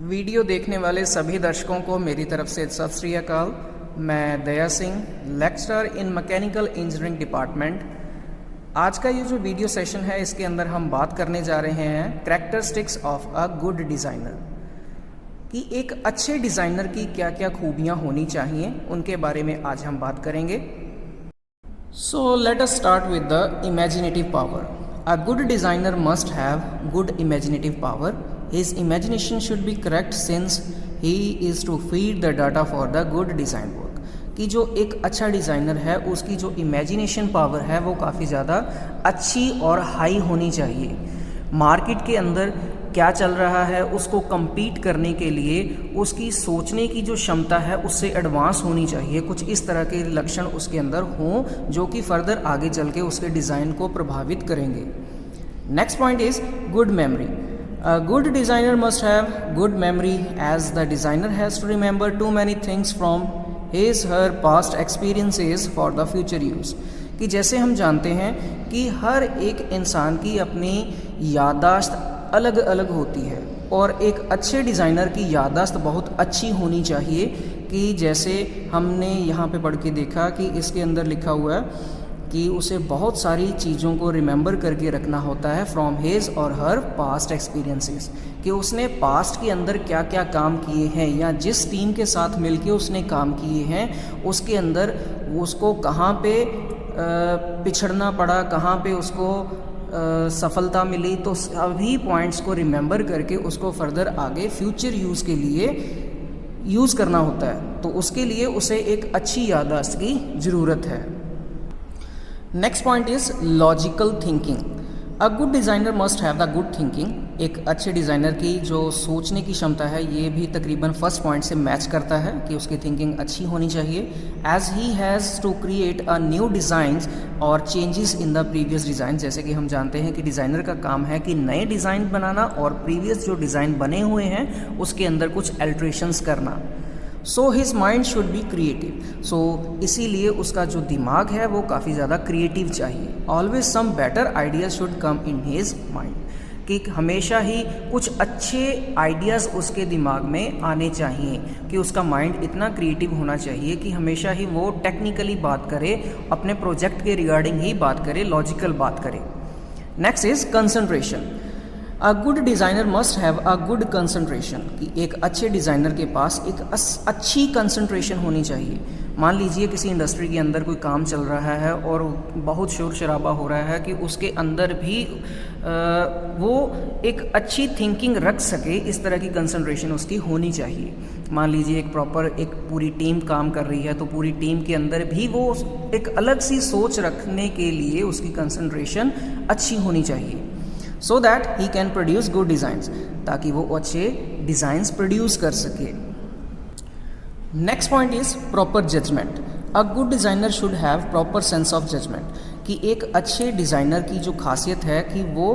Video देखने वाले सभी दर्शकों को मेरी तरफ से सत श्री अकाल। मैं Daya Singh, lecturer in mechanical engineering department. आज का ये जो वीडियो सेशन है, इसके अंदर हम बात करने जा रहे हैं characteristics of a good designer, कि एक अच्छे डिज़ाइनर की क्या क्या खूबियाँ होनी चाहिए, उनके बारे में आज हम बात करेंगे। So let us start with the imaginative power. A good designer must have good imaginative power. His imagination should be correct since he is to feed the data for the good design work. कि जो एक अच्छा designer है उसकी जो imagination power है वो काफ़ी ज़्यादा अच्छी और हाई होनी चाहिए। मार्केट के अंदर क्या चल रहा है उसको compete करने के लिए उसकी सोचने की जो क्षमता है उससे एडवांस होनी चाहिए। कुछ इस तरह के लक्षण उसके अंदर हों जो कि फर्दर आगे चल के उसके डिज़ाइन को प्रभावित करेंगे। Next point is good memory. A good designer must have good memory, as the designer has to remember too many things from her past experiences for the future use. कि जैसे हम जानते हैं कि हर एक इंसान की अपनी याददाश्त अलग अलग होती है और एक अच्छे डिज़ाइनर की याददाश्त बहुत अच्छी होनी चाहिए। कि जैसे हमने यहाँ पे पढ़ के देखा कि इसके अंदर लिखा हुआ है कि उसे बहुत सारी चीज़ों को रिमेंबर करके रखना होता है फ्रॉम हिज और हर पास्ट एक्सपीरियंसेस, कि उसने पास्ट के अंदर क्या क्या काम किए हैं या जिस टीम के साथ मिलके उसने काम किए हैं उसके अंदर उसको कहाँ पे पिछड़ना पड़ा, कहाँ पे उसको सफलता मिली, तो सभी पॉइंट्स को रिमेंबर करके उसको फर्दर आगे फ्यूचर यूज़ के लिए यूज़ करना होता है। तो उसके लिए उसे एक अच्छी याददाश्त की ज़रूरत है। Next point is logical thinking. A good designer must have the good thinking. एक अच्छे डिज़ाइनर की जो सोचने की क्षमता है ये भी तकरीबन फर्स्ट पॉइंट से मैच करता है कि उसकी थिंकिंग अच्छी होनी चाहिए। As he has to create a new designs और changes in the previous design. जैसे कि हम जानते हैं कि डिज़ाइनर का काम है कि नए डिज़ाइन बनाना और प्रीवियस जो डिज़ाइन बने हुए हैं उसके अंदर कुछ अल्ट्रेशंस करना. So his mind should be creative. So इसीलिए उसका जो दिमाग है वो काफ़ी ज़्यादा क्रिएटिव चाहिए. Always some better ideas should come in his mind. कि हमेशा ही कुछ अच्छे आइडियाज़ उसके दिमाग में आने चाहिए, कि उसका माइंड इतना क्रिएटिव होना चाहिए कि हमेशा ही वो टेक्निकली बात करे, अपने प्रोजेक्ट के रिगार्डिंग ही बात करे, लॉजिकल बात करे. Next is concentration. A good designer must have a good concentration. कि एक अच्छे डिज़ाइनर के पास एक अच्छी कंसंट्रेशन होनी चाहिए. मान लीजिए किसी इंडस्ट्री के अंदर कोई काम चल रहा है और बहुत शोर शराबा हो रहा है, कि उसके अंदर भी वो एक अच्छी थिंकिंग रख सके, इस तरह की कंसंट्रेशन उसकी होनी चाहिए. मान लीजिए एक प्रॉपर एक पूरी टीम काम कर रही है तो पूरी टीम के अंदर भी वो एक अलग सी सोच रखने के लिए उसकी कंसंट्रेशन अच्छी होनी चाहिए. So that he can produce good designs, ताकि वो अच्छे डिज़ाइंस प्रोड्यूस कर सके. Next point is proper judgement. A good designer should have proper sense of judgement. कि एक अच्छे डिज़ाइनर की जो खासियत है कि वो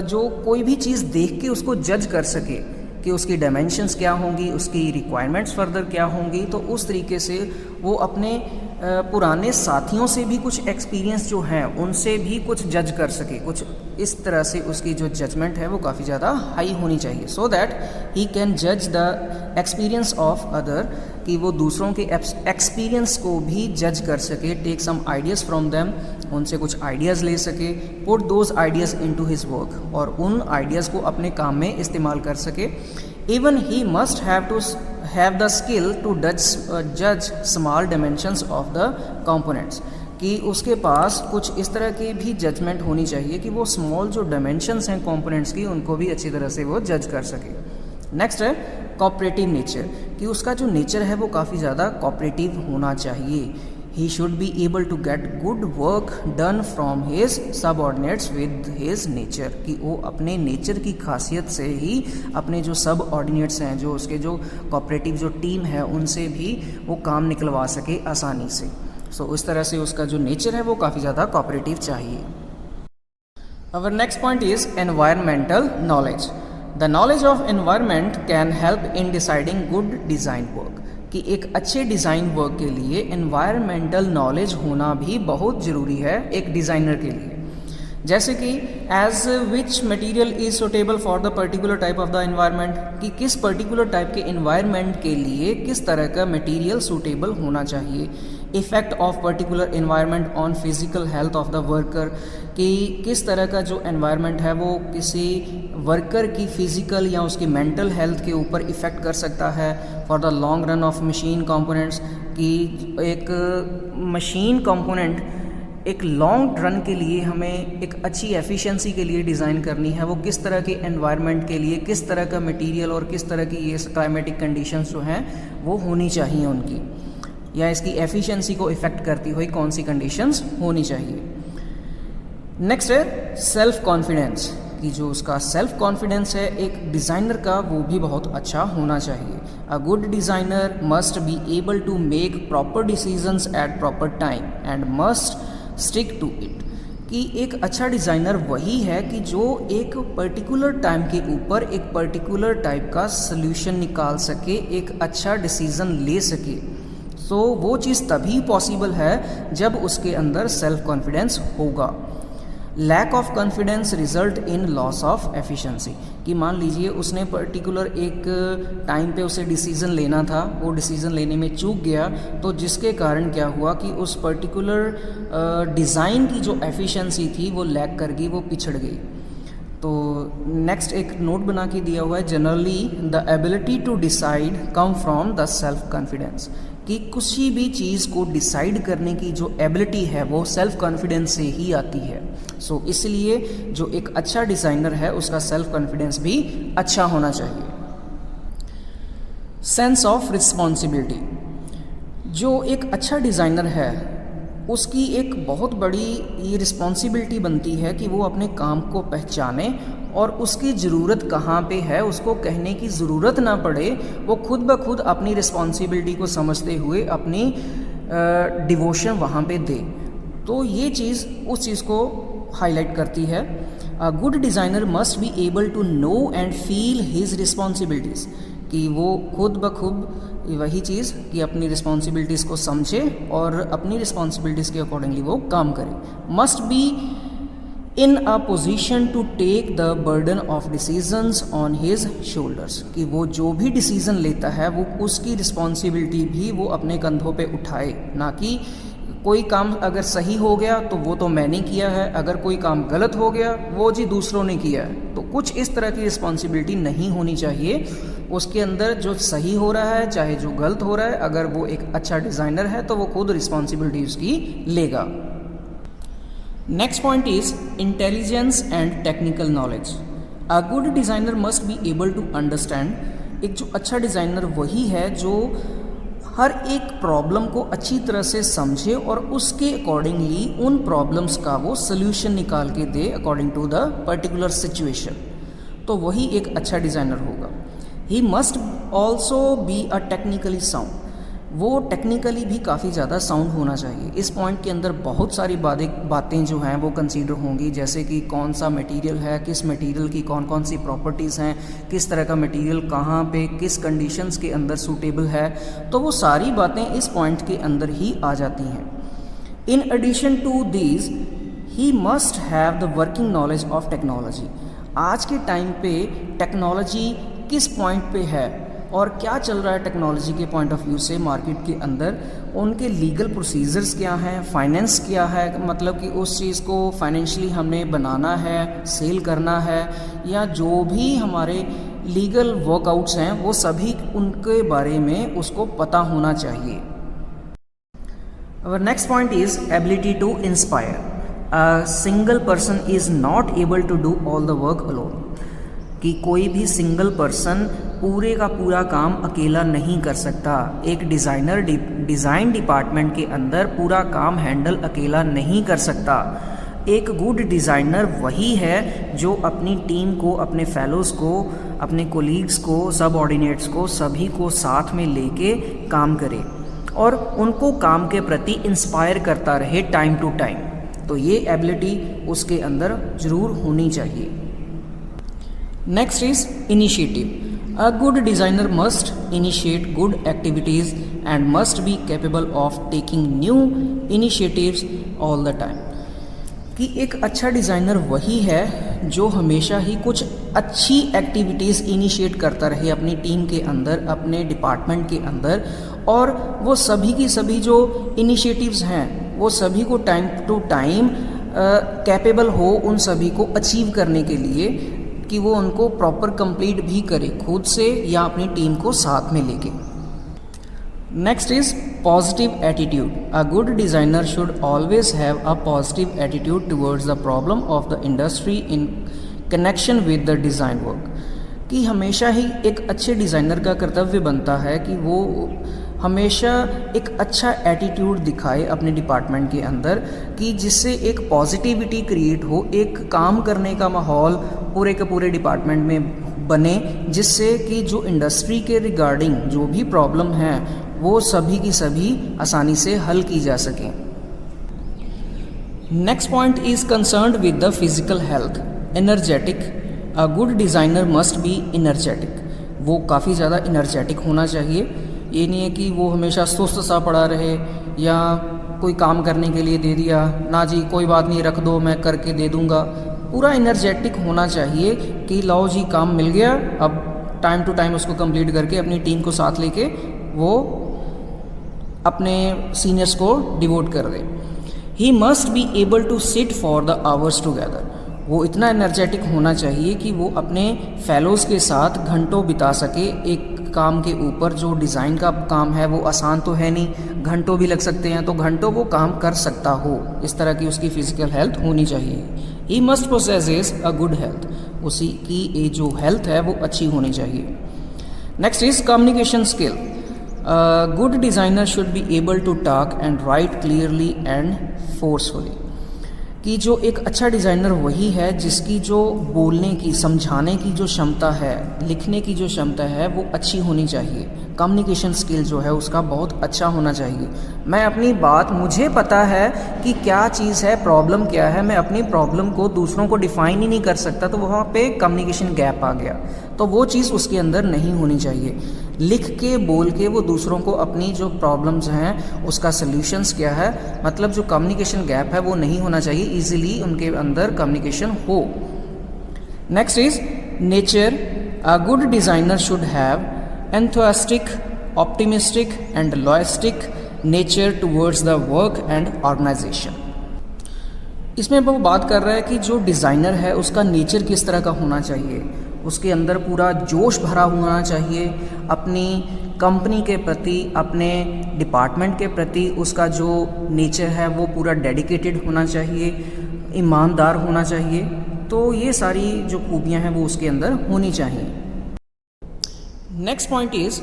जो कोई भी चीज़ देख के उसको जज कर सके कि उसकी डायमेंशंस क्या होंगी, उसकी रिक्वायरमेंट्स फर्दर क्या होंगी, तो उस तरीके से वो अपने पुराने साथियों से भी कुछ एक्सपीरियंस जो हैं उनसे भी कुछ जज कर सके. कुछ इस तरह से उसकी जो जजमेंट है वो काफ़ी ज़्यादा हाई होनी चाहिए. सो दैट ही कैन जज द एक्सपीरियंस ऑफ अदर. कि वो दूसरों के एक्सपीरियंस को भी जज कर सके. Take some ideas from them. उनसे कुछ आइडियाज़ ले सके. Put those ideas into his work. और उन आइडियाज़ को अपने काम में इस्तेमाल कर सके. Even he must have the skill to जज small dimensions of the components. कि उसके पास कुछ इस तरह की भी जजमेंट होनी चाहिए कि वो स्मॉल जो डायमेंशंस हैं कंपोनेंट्स की उनको भी अच्छी तरह से वो जज कर सके. नेक्स्ट है कोऑपरेटिव नेचर. कि उसका जो नेचर है वो काफ़ी ज़्यादा कोऑपरेटिव होना चाहिए. He should be able to get good work done from his subordinates with his nature. कि वो अपने नेचर की खासियत से ही अपने जो सबऑर्डिनेट्स हैं, जो उसके जो कोऑपरेटिव जो टीम है, उनसे भी वो काम निकलवा सके आसानी से. सो इस तरह से उसका जो नेचर है वो काफ़ी ज़्यादा कोऑपरेटिव चाहिए. Our next point is environmental knowledge. The knowledge of environment can help in deciding good design work. कि एक अच्छे डिज़ाइन वर्क के लिए एनवायरमेंटल नॉलेज होना भी बहुत ज़रूरी है एक डिज़ाइनर के लिए. जैसे कि as which material is suitable for the particular type of the environment, कि किस पर्टिकुलर टाइप के एनवायरनमेंट के लिए किस तरह का मटेरियल सूटेबल होना चाहिए। Effect of particular environment on physical health of the worker, कि किस तरह का जो एनवायरनमेंट है वो किसी वर्कर की फ़िज़िकल या उसकी मेंटल हेल्थ के ऊपर इफ़ेक्ट कर सकता है। For the long run of machine components, कि एक मशीन कंपोनेंट एक लॉन्ग रन के लिए हमें एक अच्छी एफिशिएंसी के लिए डिज़ाइन करनी है, वो किस तरह के एनवायरनमेंट के लिए किस तरह का मटेरियल और किस तरह की ये क्लाइमेटिक कंडीशंस जो हैं वो होनी चाहिए उनकी, या इसकी एफिशिएंसी को इफ़ेक्ट करती हुई कौन सी कंडीशंस होनी चाहिए। नेक्स्ट है सेल्फ कॉन्फिडेंस, कि जो उसका सेल्फ कॉन्फिडेंस है एक डिज़ाइनर का वो भी बहुत अच्छा होना चाहिए। A good designer must be able to make proper decisions at proper time and must stick to it, कि एक अच्छा डिज़ाइनर वही है कि जो एक पर्टिकुलर टाइम के ऊपर एक पर्टिकुलर टाइप का सल्यूशन निकाल सके, एक अच्छा डिसीज़न ले सके। सो वो चीज़ तभी पॉसिबल है जब उसके अंदर सेल्फ कॉन्फिडेंस होगा। Lack of confidence result in loss of efficiency, कि मान लीजिए उसने पर्टिकुलर एक टाइम पे उसे डिसीज़न लेना था, वो डिसीज़न लेने में चूक गया, तो जिसके कारण क्या हुआ कि उस पर्टिकुलर डिज़ाइन की जो एफिशिएंसी थी वो लैक कर गई, वो पिछड़ गई। तो नेक्स्ट एक नोट बना के दिया हुआ है, generally the ability to decide come from the self confidence, कि किसी भी चीज़ को डिसाइड करने की जो एबिलिटी है वो सेल्फ कॉन्फिडेंस से ही आती है। सो इसलिए जो एक अच्छा डिज़ाइनर है उसका सेल्फ कॉन्फिडेंस भी अच्छा होना चाहिए। सेंस ऑफ रिस्पॉन्सिबिलिटी, जो एक अच्छा डिज़ाइनर है उसकी एक बहुत बड़ी ये रिस्पॉन्सिबिलिटी बनती है कि वो अपने काम को पहचाने और उसकी ज़रूरत कहाँ पे है उसको कहने की ज़रूरत ना पड़े, वो खुद ब खुद अपनी रिस्पॉन्सिबिलिटी को समझते हुए अपनी डिवोशन वहाँ पे दे। तो ये चीज़ उस चीज़ को हाईलाइट करती है। A good designer must be able to know and feel his responsibilities, कि वो खुद ब खुद वही चीज़ कि अपनी रिस्पॉन्सिबिलिटीज़ को समझे और अपनी रिस्पॉन्सिबिलिटीज़ के अकॉर्डिंगली वो काम करे। Must be in a position to take the burden of decisions on his shoulders, कि वो जो भी डिसीज़न लेता है वो उसकी रिस्पॉन्सिबिलिटी भी वो अपने कंधों पे उठाए, ना कि कोई काम अगर सही हो गया तो वो तो मैंने किया है, अगर कोई काम गलत हो गया वो जी दूसरों ने किया है। तो कुछ इस तरह की रिस्पॉन्सिबिलिटी नहीं होनी चाहिए। उसके अंदर जो सही हो रहा है चाहे जो गलत हो रहा है, अगर वो एक अच्छा डिज़ाइनर है तो वो खुद रिस्पॉन्सिबिलिटी उसकी लेगा। Next point is intelligence and technical knowledge. A good designer must be able to understand, एक जो अच्छा डिज़ाइनर वही है जो हर एक प्रॉब्लम को अच्छी तरह से समझे और उसके अकॉर्डिंगली उन प्रॉब्लम्स का वो सल्यूशन निकाल के दे according to the particular situation, तो वही एक अच्छा डिज़ाइनर होगा। He must also be a technically sound, वो टेक्निकली भी काफ़ी ज़्यादा साउंड होना चाहिए। इस पॉइंट के अंदर बहुत सारी बातें जो हैं वो कंसीडर होंगी, जैसे कि कौन सा मटेरियल है, किस मटेरियल की कौन कौन सी प्रॉपर्टीज़ हैं, किस तरह का मटेरियल कहाँ पे किस कंडीशंस के अंदर सूटेबल है, तो वो सारी बातें इस पॉइंट के अंदर ही आ जाती हैं। In addition to these he must have the working knowledge of technology. आज के टाइम पे टेक्नोलॉजी किस पॉइंट पे है और क्या चल रहा है टेक्नोलॉजी के पॉइंट ऑफ व्यू से मार्केट के अंदर, उनके लीगल प्रोसीजर्स क्या हैं, फाइनेंस क्या है, मतलब कि उस चीज़ को फाइनेंशियली हमने बनाना है, सेल करना है, या जो भी हमारे लीगल वर्कआउट्स हैं वो सभी उनके बारे में उसको पता होना चाहिए। Our next point is ability to inspire. A single person is not able to do all the work alone. कि कोई भी सिंगल पर्सन पूरे का पूरा काम अकेला नहीं कर सकता। एक डिज़ाइनर डिज़ाइन डिपार्टमेंट के अंदर पूरा काम हैंडल अकेला नहीं कर सकता। एक गुड डिज़ाइनर वही है जो अपनी टीम को, अपने फेलोज़ को, अपने कोलीग्स को, सबऑर्डिनेट्स को, सभी को साथ में लेके काम करे और उनको काम के प्रति इंस्पायर करता रहे टाइम टू टाइम। तो ये एबिलिटी उसके अंदर ज़रूर होनी चाहिए। Next is initiative. A good designer must initiate good activities and must be capable of taking new initiatives all the time. कि एक अच्छा डिज़ाइनर वही है जो हमेशा ही कुछ अच्छी एक्टिविटीज़ इनिशिएट करता रहे अपनी टीम के अंदर, अपने डिपार्टमेंट के अंदर, और वो सभी की सभी जो इनिशिएटिव्स हैं वो सभी को टाइम टू टाइम कैपेबल हो उन सभी को अचीव करने के लिए, कि वो उनको प्रॉपर कंप्लीट भी करे खुद से या अपनी टीम को साथ में लेके। Next is positive attitude. A good designer should always have a positive attitude towards the problem of the industry in connection with the design work. कि हमेशा ही एक अच्छे डिज़ाइनर का कर्तव्य बनता है कि वो हमेशा एक अच्छा एटीट्यूड दिखाए अपने डिपार्टमेंट के अंदर, कि जिससे एक पॉजिटिविटी क्रिएट हो, एक काम करने का माहौल पूरे के पूरे डिपार्टमेंट में बने, जिससे कि जो इंडस्ट्री के रिगार्डिंग जो भी प्रॉब्लम है वो सभी की सभी आसानी से हल की जा सकें। Next point is concerned with the physical health. Energetic. A good designer must be energetic. वो काफ़ी ज़्यादा एनर्जेटिक होना चाहिए। ये नहीं है कि वो हमेशा सुस्त सा पड़ा रहे या कोई काम करने के लिए दे दिया, ना जी कोई बात नहीं रख दो मैं करके दे दूँगा। पूरा एनर्जेटिक होना चाहिए कि लाओ जी काम मिल गया, अब टाइम टू टाइम उसको कंप्लीट करके अपनी टीम को साथ लेके वो अपने सीनियर्स को डिवोट कर दे। He must be able to sit for the hours together. वो इतना एनर्जेटिक होना चाहिए कि वो अपने फेलोज़ के साथ घंटों बिता सके एक काम के ऊपर। जो डिज़ाइन का काम है वो आसान तो है नहीं, घंटों भी लग सकते हैं, तो घंटों वो काम कर सकता हो, इस तरह की उसकी फ़िज़िकल हेल्थ होनी चाहिए। He must possess a good health. उसी की जो हेल्थ है वो अच्छी होनी चाहिए। Next is communication skill. Good designer should be able to talk and write clearly and forcefully. कि जो एक अच्छा डिज़ाइनर वही है जिसकी जो बोलने की, समझाने की जो क्षमता है, लिखने की जो क्षमता है वो अच्छी होनी चाहिए। कम्युनिकेशन स्किल जो है उसका बहुत अच्छा होना चाहिए। मैं अपनी बात, मुझे पता है कि क्या चीज़ है, प्रॉब्लम क्या है, मैं अपनी प्रॉब्लम को दूसरों को डिफ़ाइन ही नहीं कर सकता, तो वहाँ पे कम्युनिकेशन गैप आ गया। तो वो चीज़ उसके अंदर नहीं होनी चाहिए। लिख के, बोल के वो दूसरों को अपनी जो प्रॉब्लम्स हैं उसका सल्यूशंस क्या है, मतलब जो कम्युनिकेशन गैप है वो नहीं होना चाहिए, इजीली उनके अंदर कम्युनिकेशन हो। Next is nature. A good designer should have enthusiastic, optimistic and loyalistic nature towards the work and organization। इसमें वो बात कर रहा है कि जो डिज़ाइनर है उसका नेचर किस तरह का होना चाहिए। उसके अंदर पूरा जोश भरा होना चाहिए अपनी कंपनी के प्रति, अपने डिपार्टमेंट के प्रति। उसका जो नेचर है वो पूरा डेडिकेटेड होना चाहिए, ईमानदार होना चाहिए। तो ये सारी जो खूबियाँ हैं वो उसके अंदर होनी चाहिए। Next point is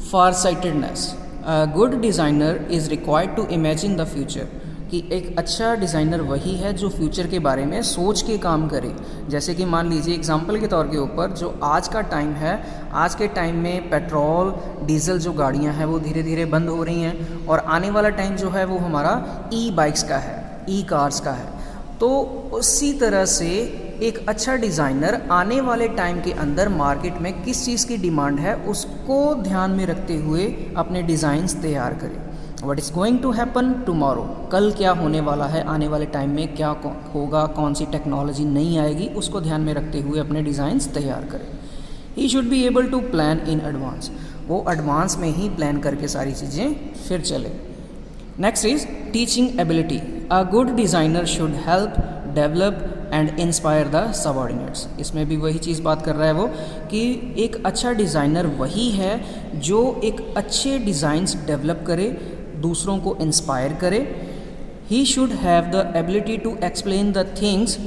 farsightedness. A good designer is required to imagine the future. कि एक अच्छा डिज़ाइनर वही है जो फ्यूचर के बारे में सोच के काम करे। जैसे कि मान लीजिए एग्जांपल के तौर के ऊपर, जो आज का टाइम है, आज के टाइम में पेट्रोल डीजल जो गाड़ियां हैं वो धीरे धीरे बंद हो रही हैं, और आने वाला टाइम जो है वो हमारा ई बाइक्स का है, ई कार्स का है। तो उसी तरह से एक अच्छा डिज़ाइनर आने वाले टाइम के अंदर मार्केट में किस चीज़ की डिमांड है उसको ध्यान में रखते हुए अपने डिज़ाइंस तैयार करें। What is going to happen tomorrow. कल क्या होने वाला है, आने वाले टाइम में क्या होगा, कौन सी टेक्नोलॉजी नई आएगी, उसको ध्यान में रखते हुए अपने डिज़ाइंस तैयार करें। He should be able to plan in advance. वो एडवांस में ही प्लान करके सारी चीज़ें फिर चले। Next is teaching ability. A good designer should help develop and inspire the subordinates. इसमें भी वही चीज़ बात कर रहा है वो, कि एक अच्छा डिज़ाइनर वही है जो एक अच्छे डिज़ाइंस डेवलप करे, दूसरों को इंस्पायर करे। He should have the ability to explain the things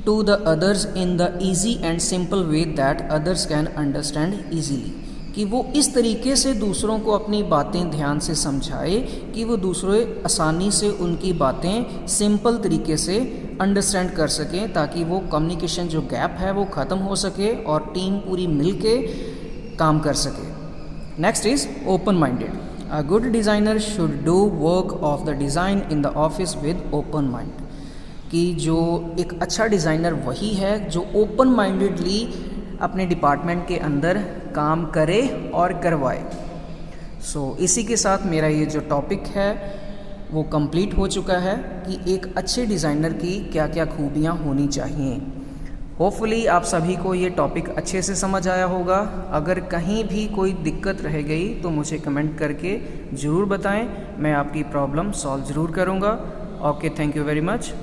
to the others in the easy and simple way that others can understand easily. कि वो इस तरीके से दूसरों को अपनी बातें ध्यान से समझाए कि वो दूसरे आसानी से उनकी बातें सिंपल तरीके से अंडरस्टैंड कर सकें, ताकि वो कम्युनिकेशन जो गैप है वो ख़त्म हो सके और टीम पूरी मिल के काम कर सके। Next is open minded. A good designer should do work of the design in the office with open mind. कि जो एक अच्छा डिज़ाइनर वही है जो ओपन माइंडेडली अपने डिपार्टमेंट के अंदर काम करे और करवाए। इसी के साथ मेरा ये जो टॉपिक है वो कंप्लीट हो चुका है कि एक अच्छे डिज़ाइनर की क्या क्या खूबियाँ होनी चाहिए। होपफुली आप सभी को ये टॉपिक अच्छे से समझ आया होगा। अगर कहीं भी कोई दिक्कत रह गई तो मुझे कमेंट करके ज़रूर बताएं, मैं आपकी प्रॉब्लम सॉल्व ज़रूर करूँगा। Okay, thank you very much.